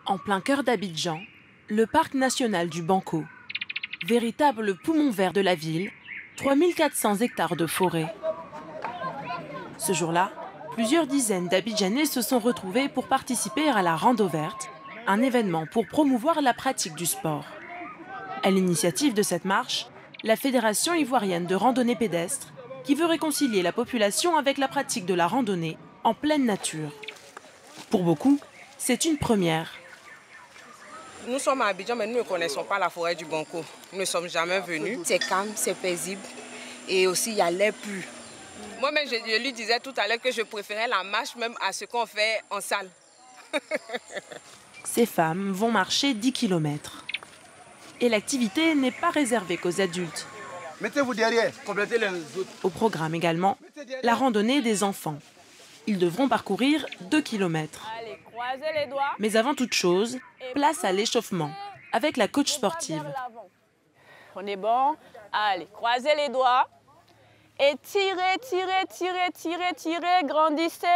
En plein cœur d'Abidjan, le parc national du Banco. Véritable poumon vert de la ville, 3400 hectares de forêt. Ce jour-là, plusieurs dizaines d'Abidjanais se sont retrouvés pour participer à la Rando Verte, un événement pour promouvoir la pratique du sport. À l'initiative de cette marche, la Fédération ivoirienne de randonnée pédestre, qui veut réconcilier la population avec la pratique de la randonnée en pleine nature. Pour beaucoup, c'est une première. Nous sommes à Abidjan, mais nous ne connaissons pas la forêt du Banco. Nous ne sommes jamais venus. C'est calme, c'est paisible et aussi il y a l'air pur. Moi-même, je lui disais tout à l'heure que je préférais la marche même à ce qu'on fait en salle. Ces femmes vont marcher 10 km. Et l'activité n'est pas réservée qu'aux adultes. Mettez-vous derrière, complétez les autres. Au programme également, la randonnée des enfants. Ils devront parcourir 2 km. Allez, croisez les doigts. Mais avant toute chose, place à l'échauffement, avec la coach sportive. On est bon. Allez, croisez les doigts. Et tirez, tirez, tirez, tirez, tirez, grandissez.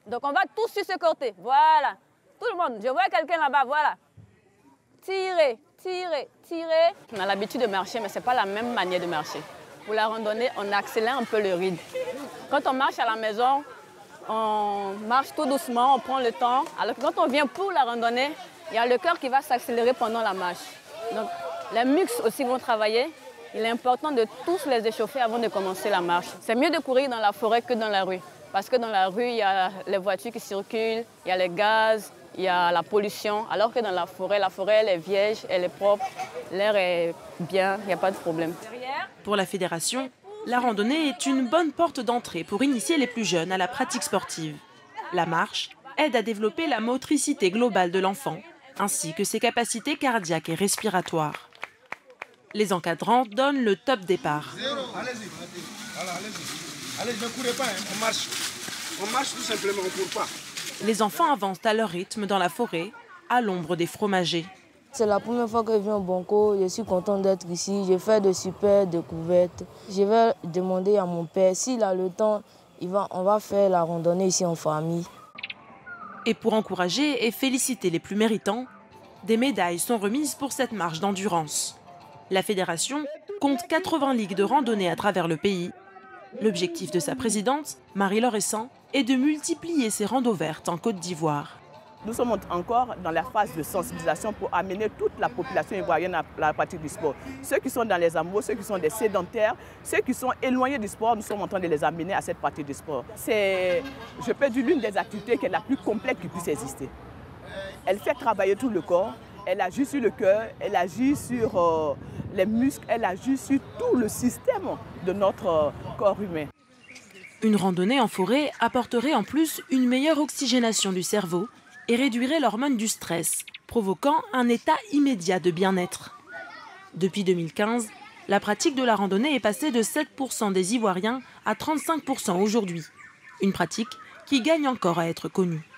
Donc on va tous sur ce côté. Voilà. Tout le monde. Je vois quelqu'un là-bas, voilà. Tirez, tirez, tirez. On a l'habitude de marcher, mais ce n'est pas la même manière de marcher. Pour la randonnée, on accélère un peu le rythme. Quand on marche à la maison, on marche tout doucement, on prend le temps. Alors que quand on vient pour la randonnée, il y a le cœur qui va s'accélérer pendant la marche. Donc les muscles aussi vont travailler. Il est important de tous les échauffer avant de commencer la marche. C'est mieux de courir dans la forêt que dans la rue. Parce que dans la rue, il y a les voitures qui circulent, il y a les gaz, il y a la pollution. Alors que dans la forêt, elle est vierge, elle est propre, l'air est bien, il n'y a pas de problème. Pour la fédération, la randonnée est une bonne porte d'entrée pour initier les plus jeunes à la pratique sportive. La marche aide à développer la motricité globale de l'enfant, ainsi que ses capacités cardiaques et respiratoires. Les encadrants donnent le top départ. Allez-y. Allez, ne courez pas, on marche. On marche tout simplement, on ne court pas. Les enfants avancent à leur rythme dans la forêt, à l'ombre des fromagers. C'est la première fois que je viens au Banco, je suis contente d'être ici, j'ai fait de super découvertes. Je vais demander à mon père, s'il a le temps, on va faire la randonnée ici en famille. Et pour encourager et féliciter les plus méritants, des médailles sont remises pour cette marche d'endurance. La fédération compte 80 ligues de randonnée à travers le pays. L'objectif de sa présidente, Marie-Laure Essan, est de multiplier ces randos vertes en Côte d'Ivoire. Nous sommes encore dans la phase de sensibilisation pour amener toute la population ivoirienne à la pratique du sport. Ceux qui sont dans les hameaux, ceux qui sont des sédentaires, ceux qui sont éloignés du sport, nous sommes en train de les amener à cette pratique du sport. C'est, je peux dire, l'une des activités qui est la plus complète qui puisse exister. Elle fait travailler tout le corps, elle agit sur le cœur, elle agit sur les muscles, elle agit sur tout le système de notre corps humain. Une randonnée en forêt apporterait en plus une meilleure oxygénation du cerveau et réduirait l'hormone du stress, provoquant un état immédiat de bien-être. Depuis 2015, la pratique de la randonnée est passée de 7% des Ivoiriens à 35% aujourd'hui. Une pratique qui gagne encore à être connue.